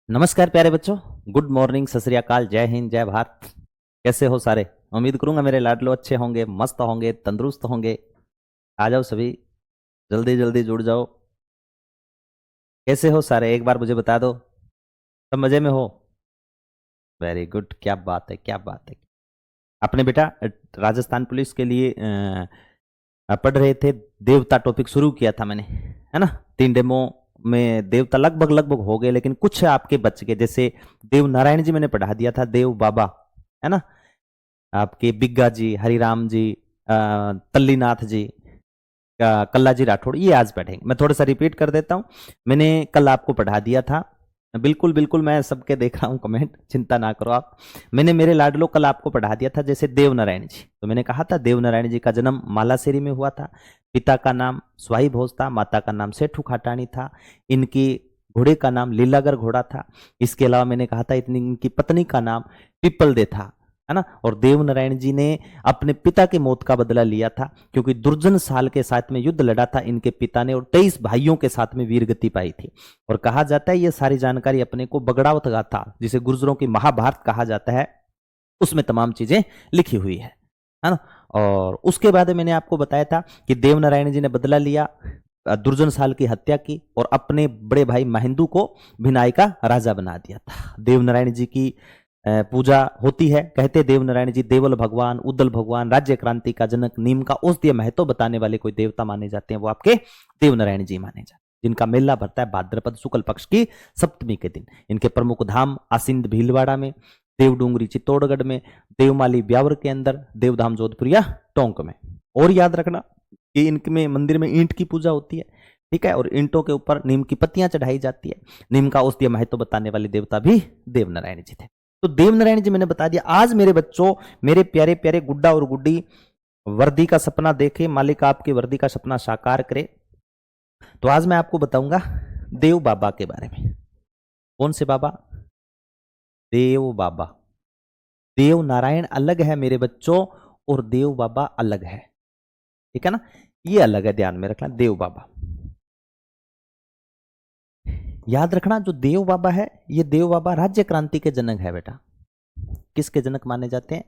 नमस्कार प्यारे बच्चों। गुड मॉर्निंग, सत श्री अकाल, जय हिंद, जय भारत। कैसे हो सारे? उम्मीद करूंगा मेरे लाडलो अच्छे होंगे, मस्त होंगे, तंदुरुस्त होंगे। आ जाओ सभी, जल्दी जल्दी जुड़ जाओ। कैसे हो सारे, एक बार मुझे बता दो। सब मजे में हो? वेरी गुड, क्या बात है, क्या बात है। आपने बेटा राजस्थान पुलिस के लिए पढ़ रहे थे, देवता टॉपिक शुरू किया था मैंने, है ना। 3 डेमो में देवता लगभग लगभग हो गए, लेकिन कुछ आपके बच गए। जैसे देव नारायण जी मैंने पढ़ा दिया था, देव बाबा, है ना। आपके बिग्गा जी, हरिराम जी, तल्लीनाथ जी, कल्ला जी राठौड़, ये आज पढ़ेंगे। मैं थोड़ा सा रिपीट कर देता हूँ। मैंने कल आपको पढ़ा दिया था। बिल्कुल बिल्कुल, मैं सबके देख रहा हूँ कमेंट, चिंता ना करो आप। मैंने मेरे लाडलो कल आपको पढ़ा दिया था, जैसे देव नारायण जी। तो मैंने कहा था देव नारायण जी का जन्म मालासेरी में हुआ था। पिता का नाम स्वाई भोज था, माता का नाम सेठू खाटानी था। इनकी घोड़े का नाम लीलागर घोड़ा था। इसके अलावा मैंने कहा था इनकी पत्नी का नाम पिपल दे था, है ना। और देव नारायण जी ने अपने पिता की मौत का बदला लिया था, क्योंकि दुर्जन साल के साथ में युद्ध लड़ा था इनके पिता ने, और 23 भाइयों के साथ में वीरगति पाई थी। और कहा जाता है ये सारी जानकारी अपने को बगड़ावत गाथा, जिसे गुर्जरों की महाभारत कहा जाता है, उसमें तमाम चीजें लिखी हुई है ना। और उसके बाद मैंने आपको बताया था कि देव नारायण जी ने बदला लिया, दुर्जन साल की हत्या की, और अपने बड़े भाई महेंदु को भिनाई का राजा बना दिया था। देव नारायण जी की पूजा होती है। कहते देव नारायण जी देवल भगवान, उदल भगवान, राज्य क्रांति का जनक, नीम का औषधीय महत्व बताने वाले कोई देवता माने जाते हैं, वो आपके देव नारायण जी माने जाते हैं, जिनका मेला भरता है भाद्रपद शुक्ल पक्ष की सप्तमी के दिन। इनके प्रमुख धाम आसिंद भीलवाड़ा में, देवडूंगरी चित्तौड़गढ़ में, देवमाली ब्यावर के अंदर, देवधाम जोधपुरिया टोंक में। और याद रखना कि इनके मंदिर में ईंट की पूजा होती है, ठीक है, और ईंटों के ऊपर नीम की पत्तियां चढ़ाई जाती है। नीम का औषधीय महत्व बताने वाले देवता भी देव नारायण जी थे। तो देव नारायण जी मैंने बता दिया। आज मेरे बच्चों, मेरे प्यारे प्यारे गुड्डा और गुड्डी, वर्दी का सपना देखे, मालिक आपकी वर्दी का सपना साकार करे। तो आज मैं आपको बताऊंगा देव बाबा के बारे में। कौन से बाबा? देव बाबा। देव नारायण अलग है मेरे बच्चों, और देव बाबा अलग है, ठीक है ना। ये अलग है, ध्यान में रखना। देव बाबा याद रखना, जो देव बाबा है, ये देव बाबा राज्य क्रांति के जनक है बेटा। किसके जनक माने जाते हैं?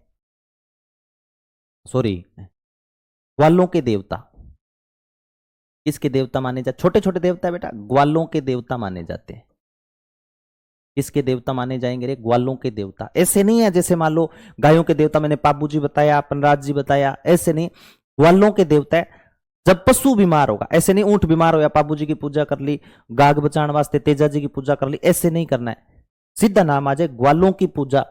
सॉरी, ग्वालों के देवता। किसके देवता माने जाते? छोटे छोटे देवता बेटा, ग्वालों के देवता माने जाते हैं। किसके देवता माने जाएंगे रे? ग्वालों के देवता। ऐसे नहीं है जैसे मान लो गायों के देवता मैंने पाबू जी बताया, पनराज जी बताया, ऐसे नहीं। ग्वालों के देवता है जब पशु बीमार होगा। ऐसे नहीं ऊंट बीमार हो या पाबू जी की पूजा कर ली, गाग बचाने वास्ते तेजा जी की पूजा कर ली, ऐसे नहीं करना है। सीधा नाम आ जाए ग्वालों की पूजा।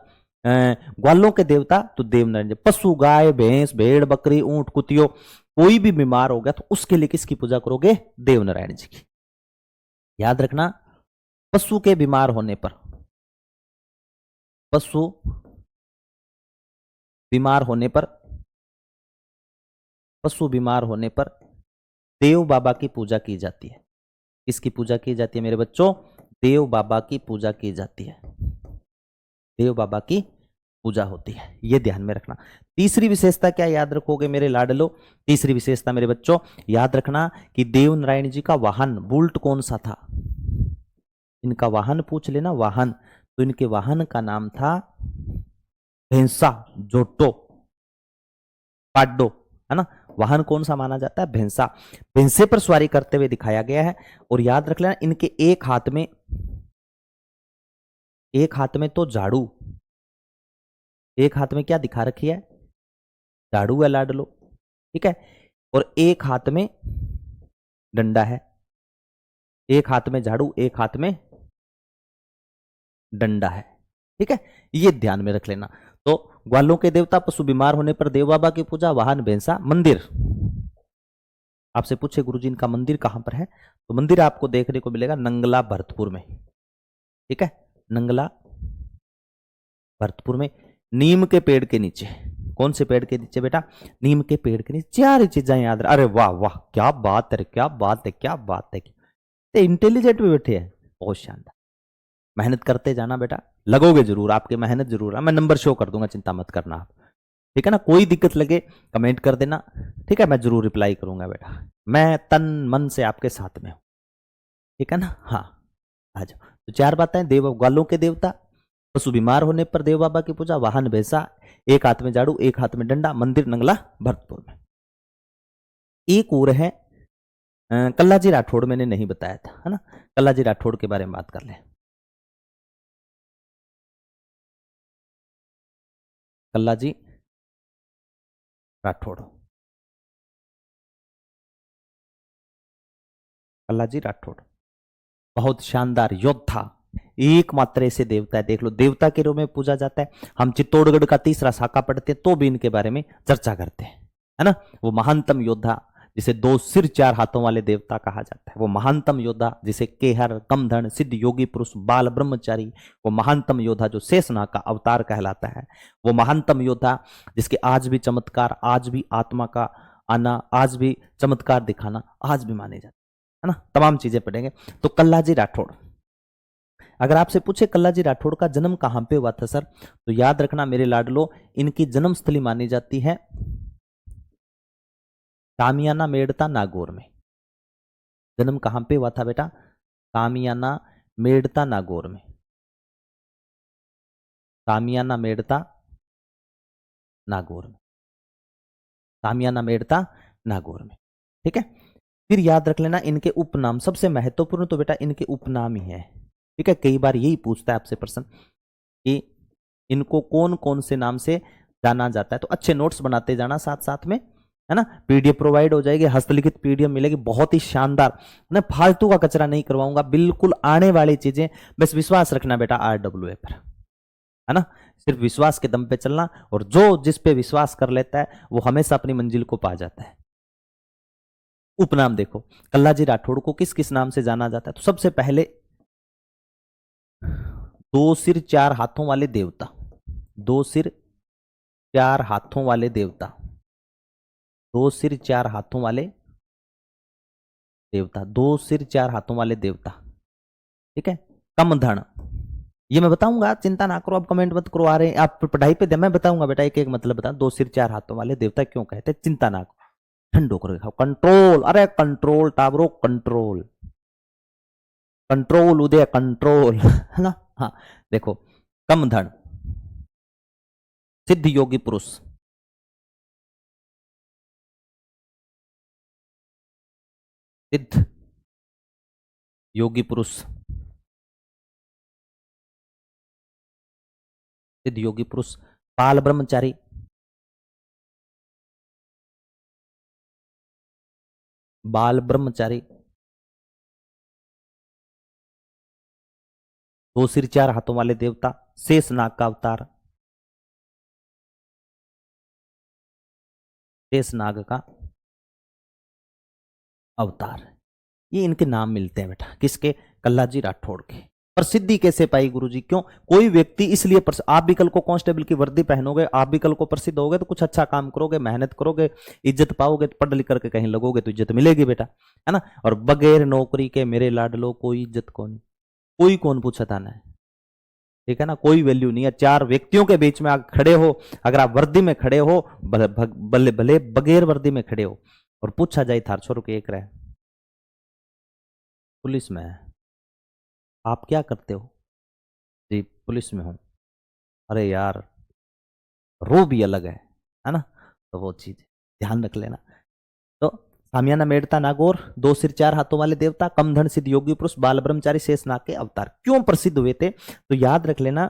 ग्वालों के देवता तो देवनारायण जी। पशु, गाय, भैंस, भेड़, बकरी, ऊंट, कुतियो, कोई भी बीमार हो गया तो उसके लिए किसकी पूजा करोगे? देवनारायण जी की। याद रखना, पशु के बीमार होने पर, पशु बीमार होने पर, पशु बीमार होने पर देव बाबा की पूजा की जाती है। किसकी पूजा की जाती है मेरे बच्चों? देव बाबा की पूजा की जाती है। देव बाबा की पूजा होती है, ये ध्यान में रखना। तीसरी विशेषता क्या याद रखोगे मेरे लाडलो? तीसरी विशेषता मेरे बच्चों याद रखना कि देव नारायण जी का वाहन बुल्ट कौन सा था? इनका वाहन पूछ लेना, वाहन। तो इनके वाहन का नाम था भैंसा, जोटो, पाड्डो, है ना। वाहन कौन सा माना जाता है? भैंसा। भैंसे पर सवारी करते हुए दिखाया गया है। और याद रख लेना, इनके एक हाथ में, एक हाथ में तो झाड़ू, एक हाथ में क्या दिखा रखी है? झाड़ू है लाडलो, ठीक है। और एक हाथ में डंडा है। एक हाथ में झाड़ू, एक हाथ में डंडा है, ठीक है। ये ध्यान में रख लेना। तो ग्वालों के देवता, पशु बीमार होने पर देव बाबा की पूजा, वाहन भैंसा, मंदिर। आपसे पूछे गुरुजी इनका मंदिर कहां पर है, तो मंदिर आपको देखने को मिलेगा नंगला भरतपुर में, ठीक है। नंगला भरतपुर में, नीम के पेड़ के नीचे। कौन से पेड़ के नीचे बेटा? नीम के पेड़ के नीचे। चार चीजें याद रख। अरे वाह वाह, क्या बात है, क्या बात है, क्या बात है। इंटेलिजेंट भी बैठे हैं, बहुत शानदार। मेहनत करते जाना बेटा, लगोगे जरूर, आपकी मेहनत जरूर है। मैं नंबर शो कर दूंगा, चिंता मत करना आप, ठीक है ना। कोई दिक्कत लगे कमेंट कर देना, ठीक है, मैं जरूर रिप्लाई करूंगा बेटा। मैं तन मन से आपके साथ में हूं, ठीक है ना। हाँ, आ जाओ। तो 4 बातें, देव ग्वालों के देवता, पशु बीमार होने पर देव बाबा की पूजा, वाहन भैंसा, एक हाथ में झाड़ू एक हाथ में डंडा, मंदिर नंगला भरतपुर में। एक और है कल्लाजी राठौड़, मैंने नहीं बताया था, है ना। कल्लाजी राठौड़ के बारे में बात कर ले। कल्लाजी राठौड़, कल्लाजी राठौड़ बहुत शानदार योद्धा, एकमात्र ऐसे देवता है, देख लो, देवता के रूप में पूजा जाता है। हम चित्तौड़गढ़ का तीसरा शाखा पढ़ते हैं तो भी इनके बारे में चर्चा करते हैं, है ना। वो महानतम योद्धा जिसे 2 सिर 4 हाथों वाले देवता कहा जाता है, वो महानतम योद्धा जिसे केहर, कमधन, सिद्ध योगी पुरुष, बाल ब्रह्मचारी, वो महानतम योद्धा जो शेषनाग का अवतार कहलाता है, वो महानतम योद्धा जिसके आज भी चमत्कार, आज भी आत्मा का आना, आज भी चमत्कार दिखाना आज भी माने जाते है ना। तमाम चीजें पढ़ेंगे। तो कल्लाजी राठौड़, अगर आपसे पूछे कल्लाजी राठौड़ का जन्म कहां पे हुआ था सर, तो याद रखना मेरे लाडलो, इनकी जन्मस्थली मानी जाती है कामियाना मेड़ता नागौर में। जन्म कहां पे हुआ था बेटा? कामियाना मेड़ता नागौर में, कामियाना मेड़ता नागौर में, कामियाना मेड़ता नागौर में, ठीक है। फिर याद रख लेना इनके उपनाम, सबसे महत्वपूर्ण तो बेटा इनके उपनाम ही है, ठीक है। कई बार यही पूछता है आपसे प्रश्न कि इनको कौन कौन से नाम से जाना जाता है, तो अच्छे नोट्स बनाते जाना साथ साथ में, है ना। पीडीएफ प्रोवाइड हो जाएगी, हस्तलिखित पीडीएफ मिलेगी, बहुत ही शानदार, मैं फालतू का कचरा नहीं करवाऊंगा, बिल्कुल आने वाली चीजें, बस विश्वास रखना बेटा RWA पर, है ना। सिर्फ विश्वास के दम पे चलना, और जो जिस पे विश्वास कर लेता है वो हमेशा अपनी मंजिल को पा जाता है। उपनाम देखो, कल्लाजी राठौड़ को किस किस नाम से जाना जाता है, तो सबसे पहले 2 सिर 4 हाथों वाले देवता, 2 सिर 4 हाथों वाले देवता, 2 सिर 4 हाथों वाले देवता, 2 सिर 4 हाथों वाले देवता, ठीक है। कमधन, ये मैं बताऊंगा, चिंता ना करो, आप कमेंट मत करो, आ रहे हैं आप पढ़ाई पे दे, मैं बताऊंगा बेटा एक एक मतलब बता। 2 सिर 4 हाथों वाले देवता क्यों कहते हैं, चिंता ना करो, ठंडो करो खाओ। कंट्रोल, अरे कंट्रोल टाबरो, कंट्रोल, कंट्रोल उदय कंट्रोल, है ना। हाँ देखो, कमधन सिद्ध योगी पुरुष, सिद्ध योगी पुरुष, सिद्ध योगी पुरुष, बाल ब्रह्मचारी, बाल ब्रह्मचारी, 2 सिर 4 हाथों वाले देवता, शेष नाग का अवतार, शेष नाग का अवतार, ये इनके नाम मिलते हैं बेटा, किसके? कल्लाजी राठौड़ के। प्रसिद्धि कैसे पाई गुरुजी? क्यों? कोई व्यक्ति इसलिए आप भी कल को कांस्टेबल की वर्दी पहनोगे, आप भी कल को प्रसिद्ध होगे तो कुछ अच्छा काम करोगे, मेहनत करोगे, इज्जत पाओगे, तो पढ़ लिख करके कहीं लगोगे तो इज्जत मिलेगी बेटा, है ना। और बगैर नौकरी के मेरे लाडलो कोई इज्जत कौन, कोई कौन पूछता ना है, ठीक है ना, कोई वैल्यू नहीं है। 4 व्यक्तियों के बीच में आप खड़े हो, अगर आप वर्दी में खड़े हो, भले भले बगैर वर्दी में खड़े हो, और पूछा जाए थार छोरो के एक रहे पुलिस में है, आप क्या करते हो? जी पुलिस में हूं। अरे यार, रो भी अलग है ना। तो वो चीज ध्यान रख लेना। तो सामियाना मेड़ता नागौर, 2 सिर 4 हाथों वाले देवता, कमधन सिद्ध योगी पुरुष, बाल ब्रह्मचारी, शेषनाग के अवतार। क्यों प्रसिद्ध हुए थे? तो याद रख लेना,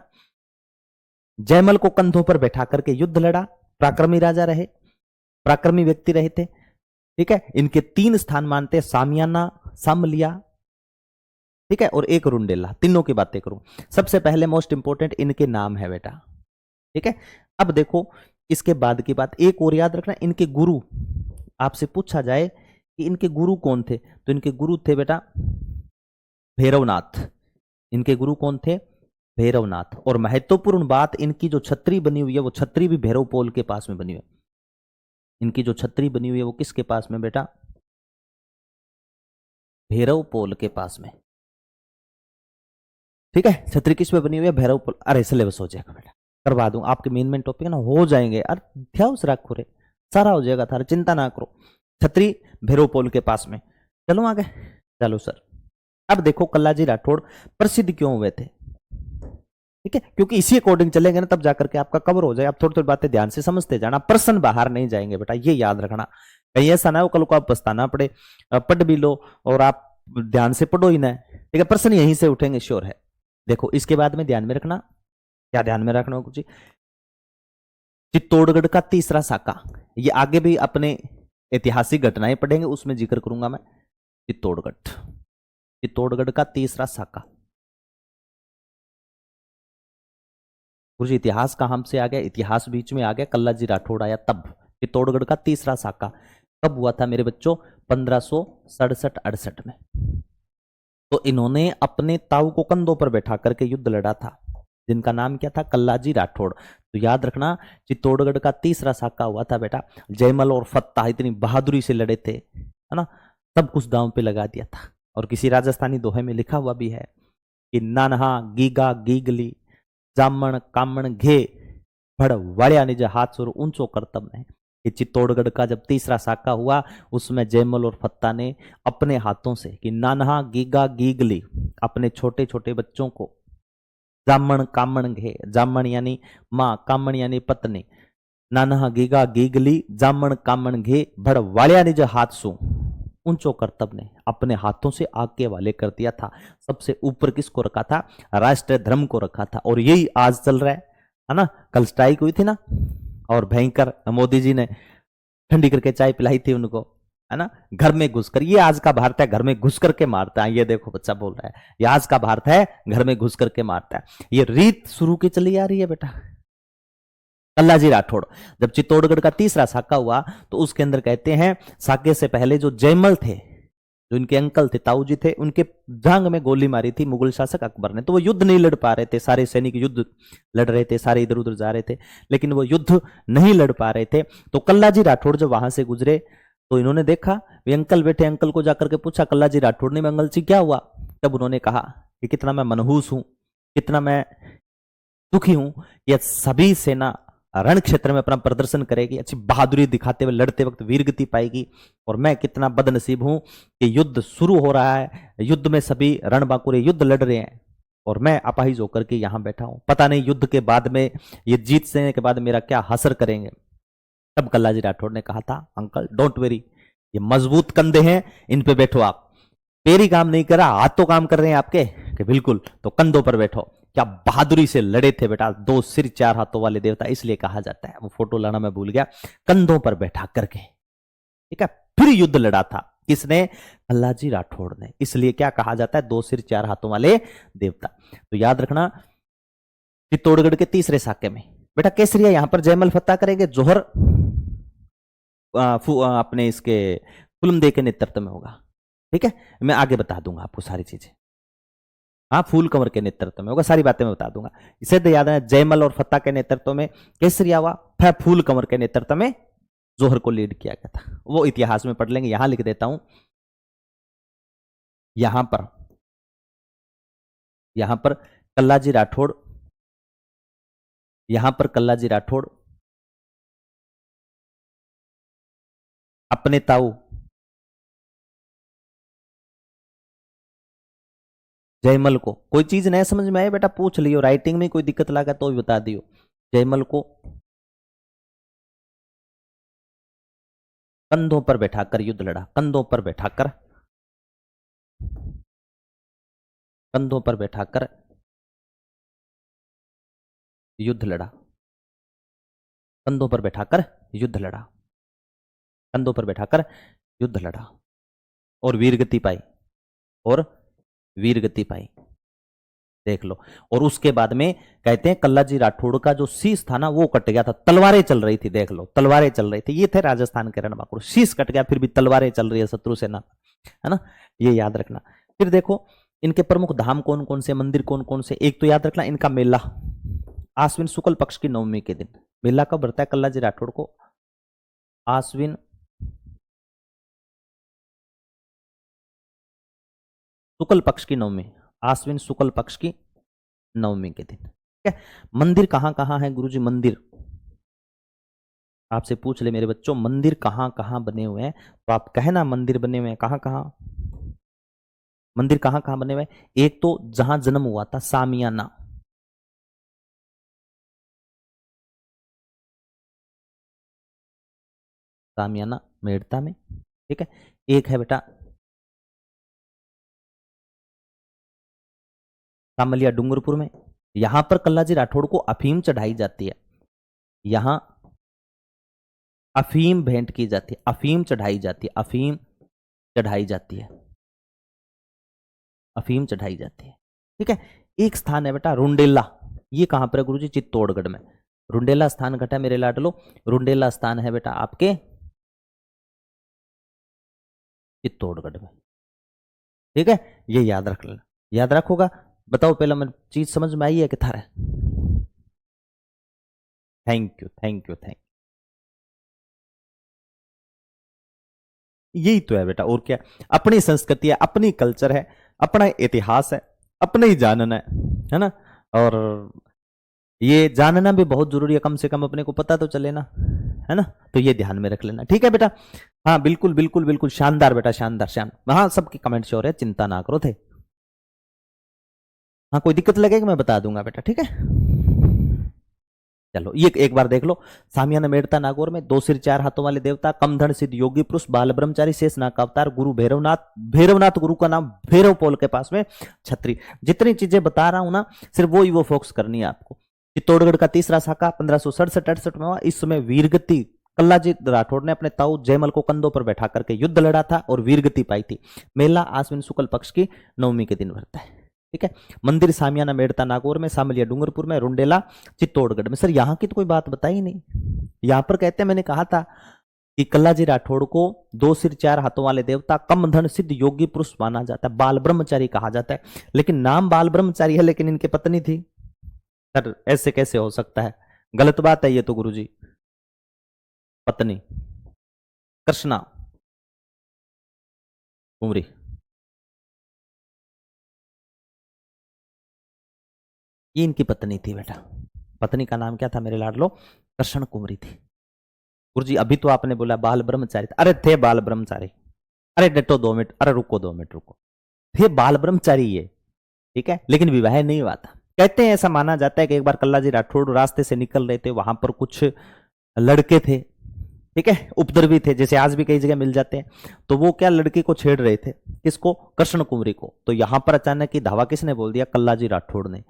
जयमल को कंधों पर बैठा करके युद्ध लड़ा, पराक्रमी राजा रहे, पराक्रमी व्यक्ति रहे थे, ठीक है। इनके 3 स्थान मानते हैं, सामियाना, सामलिया, ठीक है, और एक रुंडेला, तीनों की बातें करूं। सबसे पहले मोस्ट इंपोर्टेंट इनके नाम है बेटा, ठीक है। अब देखो इसके बाद की बात, एक और याद रखना, इनके गुरु, आपसे पूछा जाए कि इनके गुरु कौन थे, तो इनके गुरु थे बेटा भैरवनाथ। इनके गुरु कौन थे? भैरवनाथ। और महत्वपूर्ण बात, इनकी जो छतरी बनी हुई है वो छतरी भी भैरव पोल के पास में बनी हुई है। इनकी जो छतरी बनी हुई है वो किसके पास में बेटा? भैरव पोल के पास में, ठीक है। छतरी किस पे बनी हुई है? भैरव पोल। अरे सिलेबस हो जाएगा बेटा, करवा दूं, आपके मेन टॉपिक ना हो जाएंगे, अरे ध्यान से रखो रे, सारा हो जाएगा थारा, चिंता ना करो। छतरी भैरव पोल के पास में। चलो आगे, चलो सर। अब देखो कल्लाजी राठौड़ प्रसिद्ध क्यों हुए थे, ठीक है, क्योंकि इसी अकॉर्डिंग चलेंगे ना तब जाकर के आपका कवर हो जाए। आप थोड़ी थोड़ी बातें ध्यान से समझते जाना, प्रश्न बाहर नहीं जाएंगे बेटा, ये याद रखना। कहीं ऐसा ना हो कल को आप पछताना पड़े, पढ़ भी लो और आप ध्यान से पढ़ो ही ना, ठीक है, प्रश्न यहीं से उठेंगे, श्योर है। देखो इसके बाद में ध्यान में रखना, क्या ध्यान में रखना कुछ, चित्तौड़गढ़ का तीसरा साका, ये आगे भी अपने ऐतिहासिक घटनाएं पढ़ेंगे उसमें जिक्र करूंगा मैं। चित्तौड़गढ़, चित्तौड़गढ़ का तीसरा साका, गुरुजी इतिहास का हमसे आ गया, इतिहास बीच में आ गया, कल्लाजी राठौड़ आया तब। चित्तौड़गढ़ का तीसरा साका कब हुआ था मेरे बच्चों, 1567-68 में। तो इन्होंने अपने ताऊ को कंधों पर बैठा करके युद्ध लड़ा था, जिनका नाम क्या था, कल्लाजी राठौड़। तो याद रखना चित्तौड़गढ़ का तीसरा साका हुआ था बेटा। जयमल और फत्ता इतनी बहादुरी से लड़े थे, है ना, सब कुछ दांव पे लगा दिया था। और किसी राजस्थानी दोहे में लिखा हुआ भी है कि नानहा गीगा गीगली जामण कामण घे भड़ वाड़िया निज हाथ सुर ऊंचो करतब में। कि चित्तौड़गढ़ का जब तीसरा साका हुआ उसमें जयमल और फत्ता ने अपने हाथों से कि नानहा गीगा गीगली, अपने छोटे छोटे बच्चों को, जामण कामण घे, जामण यानी माँ, कामण यानी पत्नी, नानहा गीगा गीगली जामण कामण घे भड़ वाड़िया निज हाथ सु ऊंचो करतब ने, अपने हाथों से आग के हवाले कर दिया था। सबसे ऊपर किसको रखा था, राष्ट्र धर्म को रखा था। और यही आज चल रहा है ना। कल स्ट्राइक हुई थी ना और भयंकर मोदी जी ने ठंडी करके चाय पिलाई थी उनको, है ना, घर में घुसकर। ये आज का भारत है, घर में घुस करके मारता है। ये देखो बच्चा बोल रहा है ये आज का भारत है, घर में घुस करके मारता है। ये रीत शुरू की चली आ रही है बेटा। कल्लाजी राठौड़ जब चित्तौड़गढ़ का तीसरा साका हुआ तो उसके अंदर कहते हैं साके से पहले जो जयमल थे, जो इनके अंकल थे, ताऊ जी थे, उनके जांग में गोली मारी थी मुगल शासक अकबर ने। तो वो युद्ध नहीं लड़ पा रहे थे, सारे सैनिक युद्ध लड़ रहे थे, सारे इधर उधर जा रहे थे, लेकिन वो युद्ध नहीं लड़ पा रहे थे। तो कल्लाजी राठौड़ जब वहां से गुजरे तो इन्होंने देखा, वे अंकल बैठे, अंकल को जाकर के पूछा कल्लाजी राठौड़ ने, अंकल जी क्या हुआ। तब उन्होंने कहा कि कितना मैं मनहूस हूं, कितना मैं दुखी हूं, यह सभी सेना रण क्षेत्र में अपना प्रदर्शन करेगी, अच्छी बहादुरी दिखाते हुए लड़ते वक्त वीरगति पाएगी, और मैं कितना बदनसीब हूं कि युद्ध शुरू हो रहा है, युद्ध में सभी रणबांकुरे युद्ध लड़ रहे हैं और मैं अपाहिज होकर के यहां बैठा हूं। पता नहीं युद्ध के बाद में, ये जीत से के बाद मेरा क्या हसर करेंगे। तब कल्लाजी राठौड़ ने कहा था अंकल डोंट वेरी, ये मजबूत कंधे हैं, इन पे बैठो आप। पैर ही काम नहीं कर रहा, हाथ तो काम कर रहे हैं आपके, कि बिल्कुल, तो कंधों पर बैठो। क्या बहादुरी से लड़े थे बेटा, 2 सिर 4 हाथों वाले देवता, इसलिए कहा जाता है। वो फोटो लाना मैं भूल गया, कंधों पर बैठा करके, ठीक है, फिर युद्ध लड़ा था। किसने, कल्लाजी राठौड़ ने। इसलिए क्या कहा जाता है, 2 सिर 4 हाथों वाले देवता। तो याद रखना चित्तौड़गढ़ के तीसरे साके में बेटा केसरिया, यहां पर जयमल फत्ता करेंगे, जोहर अपने इसके फुलमदे के नेतृत्व में होगा, ठीक है, मैं आगे बता दूंगा आपको सारी चीजें। हाँ, फूल कंवर के नेतृत्व में होगा, सारी बातें मैं बता दूंगा। इसे तो याद है, जयमल और फत्ता के नेतृत्व में केसरिया हुआ, फिर फूल कंवर के नेतृत्व में जोहर को लीड किया गया था। वो इतिहास में पढ़ लेंगे, यहां लिख देता हूं, यहां पर कल्लाजी राठौड़, यहां पर कल्लाजी राठौड़ अपने ताऊ जयमल को, कोई चीज नहीं समझ में आए बेटा पूछ लियो, राइटिंग में कोई दिक्कत लगा तो भी बता दियो। जयमल को कंधों पर बैठाकर युद्ध लड़ा, कंधों पर बैठाकर, कंधों पर बैठाकर युद्ध लड़ा, कंधों पर बैठाकर युद्ध लड़ा, कंधों पर बैठाकर युद्ध लड़ा और वीरगति पाई, और वीरगति पाई, देख लो। और उसके बाद में कहते हैं कल्लाजी राठौड़ का जो शीश था ना वो कट गया था, तलवारें चल रही थी, देख लो तलवारें चल रही थी। ये थे राजस्थान के रणबांकुर, शीश कट गया फिर भी तलवारें चल रही है शत्रु सेना, है ना, ये याद रखना। फिर देखो इनके प्रमुख धाम कौन कौन से, मंदिर कौन कौन से। एक तो याद रखना इनका मेला आश्विन शुक्ल पक्ष की नवमी के दिन। मेला कब बढ़ता है कल्लाजी राठौड़ को, आश्विन शुक्ल पक्ष की नवमी, आश्विन शुक्ल पक्ष की नवमी के दिन, ठीक है। मंदिर कहां कहां है गुरुजी, मंदिर आपसे पूछ ले मेरे बच्चों, मंदिर कहां कहां बने हुए हैं, तो आप कहना मंदिर बने हुए हैं कहां कहां। मंदिर कहां कहां बने हुए हैं? एक तो जहां जन्म हुआ था सामियाना, सामियाना मेड़ता में, ठीक है। एक है बेटा सामलिया डूंगरपुर में, यहां पर कल्लाजी राठौड़ को अफीम चढ़ाई जाती है, यहां अफीम भेंट की जाती है, अफीम चढ़ाई जाती है, अफीम चढ़ाई जाती है, अफीम चढ़ाई जाती है, ठीक है। एक स्थान है बेटा रुंडेला, ये कहां पर है गुरुजी? चित्तौड़गढ़ में। रुंडेला स्थान घटा मेरे लाडलो, रुंडेला स्थान है बेटा आपके चित्तौड़गढ़ में, ठीक है। ये याद रख लेना, याद रखोगा। बताओ पहला मैं चीज समझ में आई है कि थारा? Thank you thank you thank यही तो है बेटा, और क्या। अपनी संस्कृति है, अपनी कल्चर है, अपना इतिहास है, अपने ही जानना है ना। और ये जानना भी बहुत जरूरी है, कम से कम अपने को पता तो चले ना, है ना। तो ये ध्यान में रख लेना, ठीक है बेटा। हाँ बिल्कुल बिल्कुल बिल्कुल, शानदार बेटा, शानदार शानदार। हाँ सबके कमेंट शो रहे, चिंता ना करो थे। हाँ कोई दिक्कत लगेगी मैं बता दूंगा बेटा, ठीक है। चलो ये एक बार देख लो। सामियाना मेड़ता नागौर में, दो सिर चार हाथों वाले देवता, कमधन सिद्ध योगी पुरुष, बाल ब्रह्मचारी, शेष नाग का अवतार, गुरु भैरवनाथ, भैरवनाथ गुरु का नाम, भैरव पोल के पास में छतरी। जितनी चीजें बता रहा हूं ना, सिर्फ वो फोकस करनी है आपको। चित्तौड़गढ़ का तीसरा शाखा 1567-68 में हुआ। इस समय वीरगति कल्लाजी राठौड़ ने अपने ताऊ जयमल को कंधों पर बैठा करके युद्ध लड़ा था और वीरगति पाई थी। मेला आश्विन शुक्ल पक्ष की नवमी के दिन भरता है, ठीक है। मंदिर सामियाना मेड़ता नागौर में, सामलिया डूंगरपुर में, रुंडेला चित्तौड़गढ़ में। सर यहाँ की तो कोई बात बताई नहीं। यहां पर कहते हैं, मैंने कहा था कि कल्लाजी राठौड़ को दो सिर चार हाथों वाले देवता, कम धन सिद्ध योगी पुरुष माना जाता है, बाल ब्रह्मचारी कहा जाता है। लेकिन नाम बाल ब्रह्मचारी है, लेकिन इनकी पत्नी थी। सर ऐसे कैसे हो सकता है? गलत बात है ये तो गुरुजी। पत्नी कृष्णा कुंवरी, ये इनकी पत्नी थी बेटा। पत्नी का नाम क्या था मेरे लाडलो? कृष्ण कुंवरी थी। गुरुजी अभी तो आपने बोला बाल ब्रह्मचारी, अरे थे बाल ब्रह्मचारी। अरे डटो 2 मिनट, अरे रुको 2 मिनट रुको, थे बाल ब्रह्मचारी ये, ठीक है, लेकिन विवाह नहीं हुआ था। कहते हैं, ऐसा माना जाता है कि एक बार कल्लाजी राठौड़ रास्ते से निकल रहे थे, वहां पर कुछ लड़के थे, ठीक है, उपद्रवी थे, जैसे आज भी कई जगह मिल जाते हैं। तो वो क्या लड़की को छेड़ रहे थे, किसको? कृष्ण कुंवरी को। तो यहां पर अचानक ही धावा किसने बोल दिया? कल्लाजी राठौड़ ने।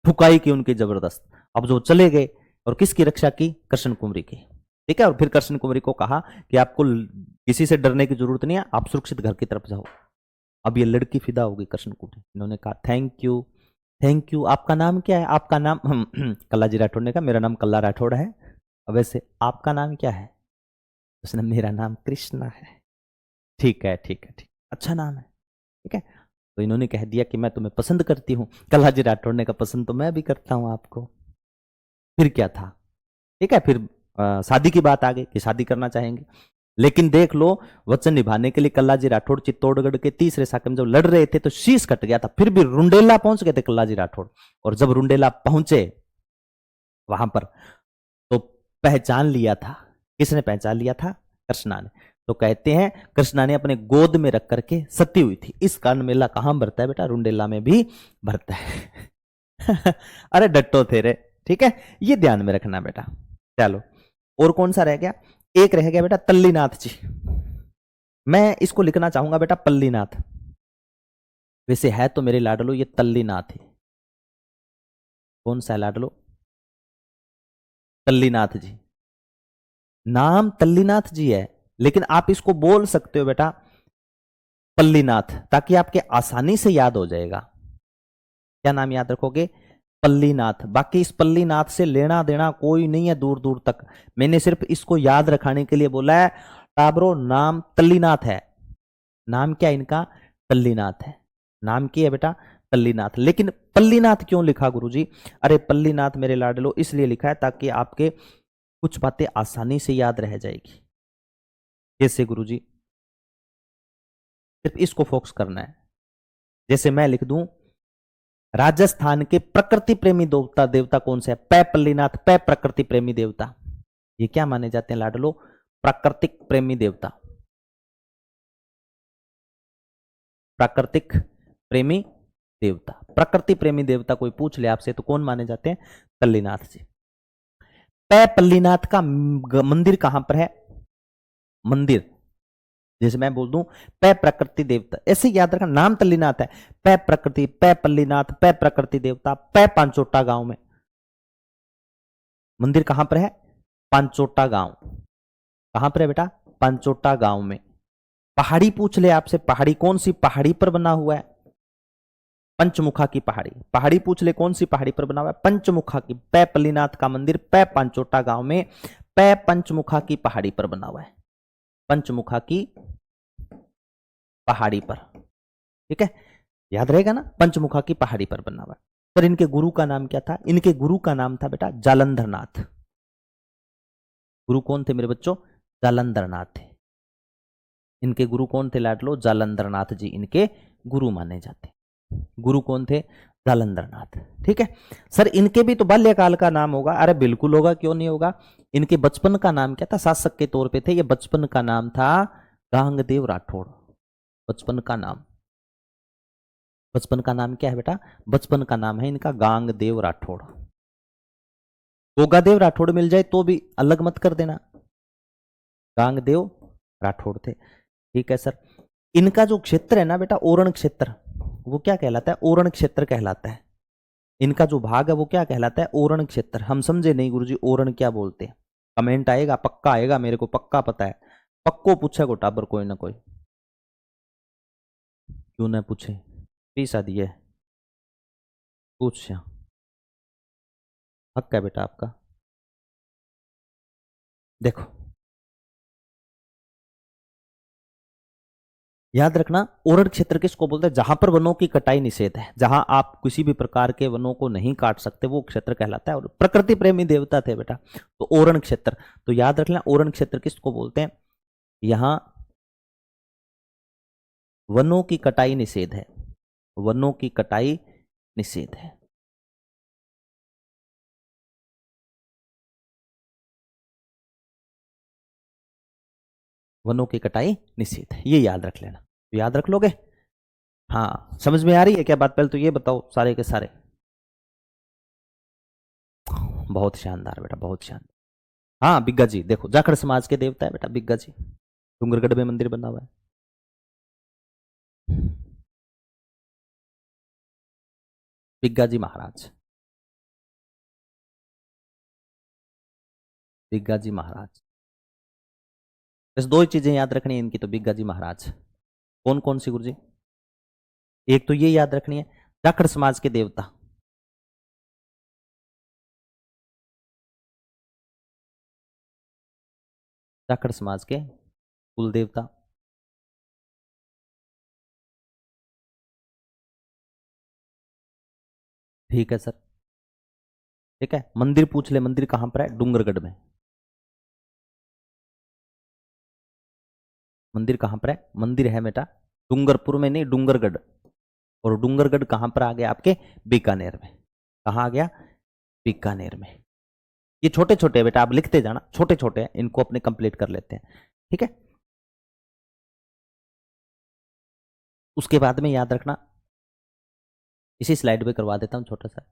ठुकाई की उनकी जबरदस्त। अब जो चले गए, और किसकी रक्षा की? कृष्ण कुंवरी की, ठीक है। और फिर कृष्ण कुंवरी को कहा कि आपको किसी से डरने की जरूरत नहीं है, आप सुरक्षित घर की तरफ जाओ। अब ये लड़की फिदा होगी कृष्ण कुंवरी। इन्होंने कहा थैंक यू थैंक यू, आपका नाम क्या है? आपका नाम कल्लाजी राठौड़ ने कहा मेरा नाम कल्ला राठौड़ है। अब वैसे आपका नाम क्या है? उसने, मेरा नाम कृष्णा है। ठीक है ठीक है ठीक, अच्छा नाम है, ठीक है। तो इन्होंने कह दिया कि मैं तुम्हें पसंद करती हूँ। कल्लाजी राठौड़ ने कहा पसंद तो मैं भी करता हूँ आपको। फिर क्या था, ठीक है। फिर शादी की बात आ गई कि शादी करना चाहेंगे। लेकिन देख लो, वचन निभाने के लिए कल्लाजी राठौड़ चित्तौड़गढ़ के तीसरे शाखा में जब लड़ रहे थे तो शीश कट गया था। फिर भी रुंडेला पहुंच गए थे कल्लाजी राठौड़। और जब रुंडेला पहुंचे वहां पर, तो पहचान लिया था। किसने पहचान लिया था? कृष्णा ने। तो कहते हैं कृष्णा ने अपने गोद में रख करके सती हुई थी। इस कारण मेला कहां भरता है बेटा? रुंडेला में भी भरता है। अरे डट्टो थे रे, ठीक है, ये ध्यान में रखना बेटा। चलो और कौन सा रह गया? एक रह गया बेटा तल्लीनाथ जी। मैं इसको लिखना चाहूंगा बेटा पल्लीनाथ। वैसे है तो मेरे लाडलो ये तल्लीनाथ है। कौन सा है लाडलो? तल्लीनाथ जी। नाम तल्लीनाथ जी है, लेकिन आप इसको बोल सकते हो बेटा पल्लीनाथ, ताकि आपके आसानी से याद हो जाएगा। क्या नाम याद रखोगे? पल्लीनाथ। बाकी इस पल्लीनाथ से लेना देना कोई नहीं है दूर दूर तक। मैंने सिर्फ इसको याद रखाने के लिए बोला है। टाबरो नाम तल्लीनाथ है। नाम क्या इनका? तल्लीनाथ है। नाम की है बेटा तल्लीनाथ। लेकिन पल्लीनाथ क्यों लिखा गुरुजी? अरे पल्लीनाथ मेरे लाडलो इसलिए लिखा है ताकि आपके कुछ बातें आसानी से याद रह जाएगी। जैसे गुरुजी, सिर्फ इसको फोकस करना है। जैसे मैं लिख दूं राजस्थान के प्रकृति प्रेमी देवता, देवता कौन से है? पै पल्लीनाथ, पै प्रकृति प्रेमी देवता। ये क्या माने जाते हैं लाडलो? प्राकृतिक प्रेमी देवता। प्राकृतिक प्रेमी देवता। प्रकृति प्रेमी देवता कोई पूछ ले आपसे तो कौन माने जाते हैं? पल्लीनाथ जी। पै पल्लीनाथ का मंदिर कहां पर है? मंदिर जैसे मैं बोल दूं पै प्रकृति देवता, ऐसे याद रखना, नाम तल्लीनाथ है, पै प्रकृति, पै पल्लीनाथ, पै प्रकृति देवता, पै पांचोटा गांव में। मंदिर कहां पर है? पांचोटा गांव। कहां पर है बेटा? पांचोटा गांव में। पहाड़ी पूछ ले आपसे, पहाड़ी कौन सी पहाड़ी पर बना हुआ है? पंचमुखा की पहाड़ी। पहाड़ी पूछ ले कौन सी पहाड़ी पर बना हुआ है? पंचमुखा की। पै पल्लीनाथ का मंदिर पै पांचोटा गांव में पै पंचमुखा की पहाड़ी पर बना हुआ है। पंचमुखा की पहाड़ी पर, ठीक है, याद रहेगा ना, पंचमुखा की पहाड़ी पर बना हुआ है। पर इनके गुरु का नाम क्या था? इनके गुरु का नाम था बेटा जालंधरनाथ। गुरु कौन थे मेरे बच्चों? जालंधरनाथ थे। इनके गुरु कौन थे लाडलो? जालंधरनाथ जी इनके गुरु माने जाते। गुरु कौन थे? जालंधरनाथ। ठीक है सर, इनके भी तो बाल्यकाल का नाम होगा। अरे बिल्कुल होगा, क्यों नहीं होगा। इनके बचपन का नाम क्या था? शासक के तौर पे थे ये। बचपन का नाम था गांगदेव राठौड़। बचपन का नाम, बचपन का नाम क्या है बेटा? बचपन का नाम है इनका गांगदेव राठौड़। गोगादेव राठौड़ मिल जाए तो भी अलग मत कर देना, गांगदेव राठौड़ थे। ठीक है सर, इनका जो क्षेत्र है ना बेटा, ओरण क्षेत्र, वो क्या कहलाता है? ओरण क्षेत्र कहलाता है। इनका जो भाग है वो क्या कहलाता है? ओरण क्षेत्र। हम समझे नहीं गुरुजी, ओरण क्या बोलते हैं? कमेंट आएगा, पक्का आएगा, मेरे को पक्का पता है। पक्को पूछे को टाबर कोई ना कोई, क्यों ना पूछे, फीस आदि है, पूछ, हक है बेटा आपका। देखो याद रखना, ओरण क्षेत्र किसको बोलते हैं? जहां पर वनों की कटाई निषेध है, जहां आप किसी भी प्रकार के वनों को नहीं काट सकते, वो क्षेत्र कहलाता है। और प्रकृति प्रेमी देवता थे बेटा, तो ओरण क्षेत्र। तो याद रखना, ओरण क्षेत्र किसको बोलते हैं? यहां वनों की कटाई निषेध है, वनों की कटाई निषेध है। वनों की कटाई निषेध है, ये याद रख लेना। तो याद रख लोगे? हाँ, समझ में आ रही है क्या बात? पहले तो ये बताओ सारे के सारे। बहुत शानदार बेटा, बहुत शानदार। हाँ बिग्गा जी, देखो जाखड़ समाज के देवता है बेटा बिग्गा जी। डूंगरगढ़ में मंदिर बना हुआ है। बिग्गा जी महाराज, बिग्गा जी महाराज। बस दो ही चीजें याद रखनी है इनकी तो, बिग्गा जी महाराज। कौन कौन सी गुरु जी? एक तो ये याद रखनी है, जाखड़ समाज के देवता। जाखड़ समाज के कुल देवता। ठीक है सर, ठीक है। मंदिर पूछ ले, मंदिर कहां पर है? डूंगरगढ़ में। मंदिर कहां पर है? मंदिर है बेटा डूंगरपुर में नहीं, डूंगरगढ़। और डूंगरगढ़ कहां पर आ गया? आपके बीकानेर में। कहां आ गया? बीकानेर में। ये छोटे छोटे हैं बेटा, आप लिखते जाना, छोटे छोटे हैं, इनको अपने कंप्लीट कर लेते हैं। ठीक है, उसके बाद में याद रखना, इसी स्लाइड पे करवा देता हूं छोटा सा।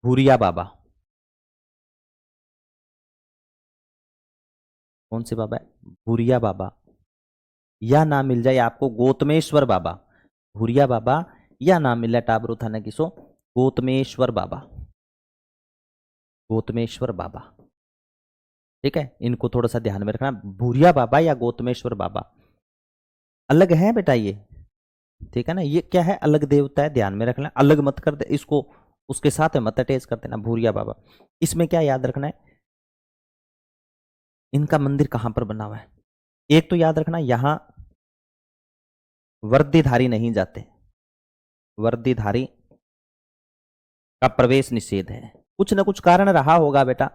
भूरिया बाबा। कौन से बाबा है? भूरिया बाबा। या नाम मिल जाए आपको गौतमेश्वर बाबा। भूरिया बाबा या नाम मिल जाए टाबरू थाना किसो, गौतमेश्वर बाबा। गौतमेश्वर बाबा, ठीक है, इनको थोड़ा सा ध्यान में रखना। भूरिया बाबा या गौतमेश्वर बाबा अलग है बेटा ये, ठीक है ना। ये क्या है? अलग देवता है, ध्यान में रखना, अलग मत कर दे इसको, उसके साथ मत अटैच कर देना। भूरिया बाबा, इसमें क्या याद रखना है? इनका मंदिर कहां पर बना हुआ है? एक तो याद रखना, यहां वर्दीधारी नहीं जाते, वर्दीधारी का प्रवेश निषेध है। कुछ ना कुछ कारण रहा होगा बेटा,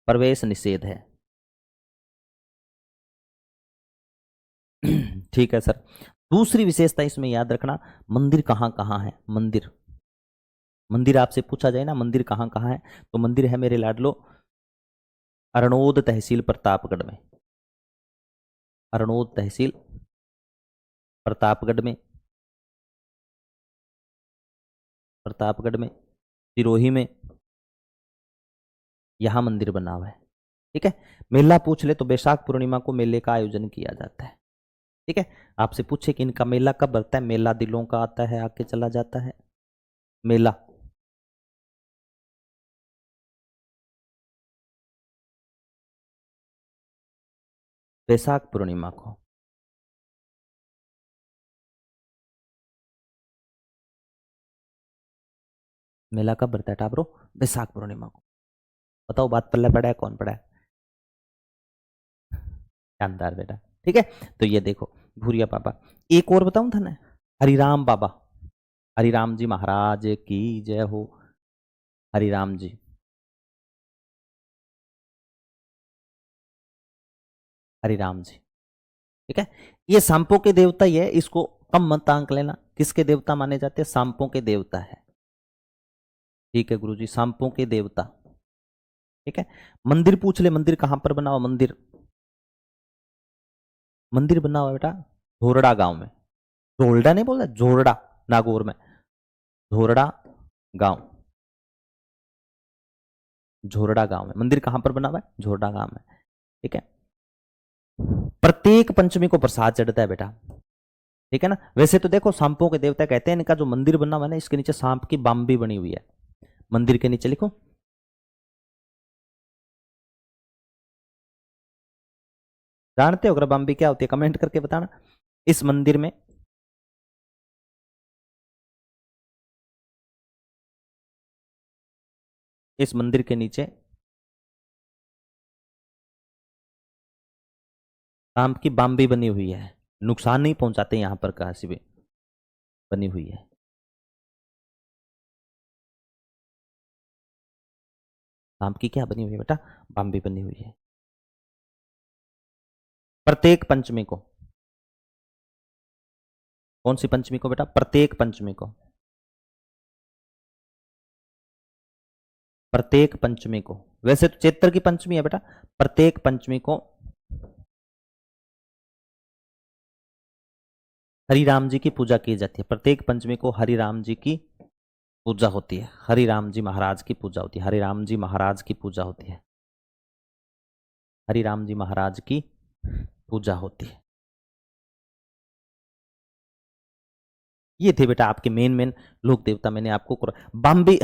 प्रवेश निषेध है। ठीक है सर। दूसरी विशेषता इसमें याद रखना, मंदिर कहां कहां है? मंदिर, मंदिर आपसे पूछा जाए ना, मंदिर कहां कहां है, तो मंदिर है मेरे लाडलो अरनोद तहसील प्रतापगढ़ में, अरनोद तहसील प्रतापगढ़ में, प्रतापगढ़ में, सिरोही में, यहां मंदिर बना हुआ है। ठीक है, मेला पूछ ले तो बैसाख पूर्णिमा को मेले का आयोजन किया जाता है। ठीक है, आपसे पूछे कि इनका मेला कब लगता है, मेला दिलों का आता है आके चला जाता है, मेला बैसाख पूर्णिमा को। मेला कब बढ़ता है टाबरो, बैसाख पूर्णिमा को। बताओ बात पल्ले पड़ा है, कौन पड़ा है, शानदार बेटा। ठीक है, तो ये देखो भूरिया बाबा। एक और बताऊं था ना, हरिराम बाबा, हरिराम जी महाराज की जय हो, हरिराम जी। हरिराम जी, ठीक है, ये सांपों के देवता ही है, इसको कम मत आंक लेना। किसके देवता माने जाते हैं, सांपों के देवता है। ठीक है गुरुजी, सांपों के देवता। ठीक है, मंदिर पूछ ले, मंदिर कहां पर बना हुआ, मंदिर, मंदिर बना हुआ बेटा झोरड़ा गांव में। झोरड़ा नहीं बोलता, झोरड़ा, नागौर में, झोरड़ा गांव, झोरड़ा गांव में मंदिर कहां पर बना हुआ है, झोरड़ा गांव में। ठीक है, प्रत्येक पंचमी को प्रसाद चढ़ता है बेटा। ठीक है ना, वैसे तो देखो सांपों के देवता कहते हैं, इनका जो मंदिर बना हुआ है ना, इसके नीचे सांप की बाम भी बनी हुई है। मंदिर के नीचे लिखो, जानते हो अगर बाम भी क्या होती है, कमेंट करके बताना। इस मंदिर में इस मंदिर के नीचे सांप की बाम भी बनी हुई है, नुकसान नहीं पहुंचाते यहां पर कहा से भी बनी हुई है। सांप की क्या बनी हुई है बेटा, बाम भी बनी हुई है। प्रत्येक पंचमी को, कौन सी पंचमी को बेटा, प्रत्येक पंचमी को, प्रत्येक पंचमी को, वैसे तो चैत्र की पंचमी है बेटा, प्रत्येक पंचमी को हरि राम जी की पूजा की जाती है। प्रत्येक पंचमी को हरि राम जी की पूजा होती है, हरि राम जी महाराज की पूजा होती है, हरि राम जी महाराज की पूजा होती है, हरि राम जी महाराज की पूजा होती है। ये थे बेटा आपके मेन मेन लोक देवता। मैंने आपको बाम्बी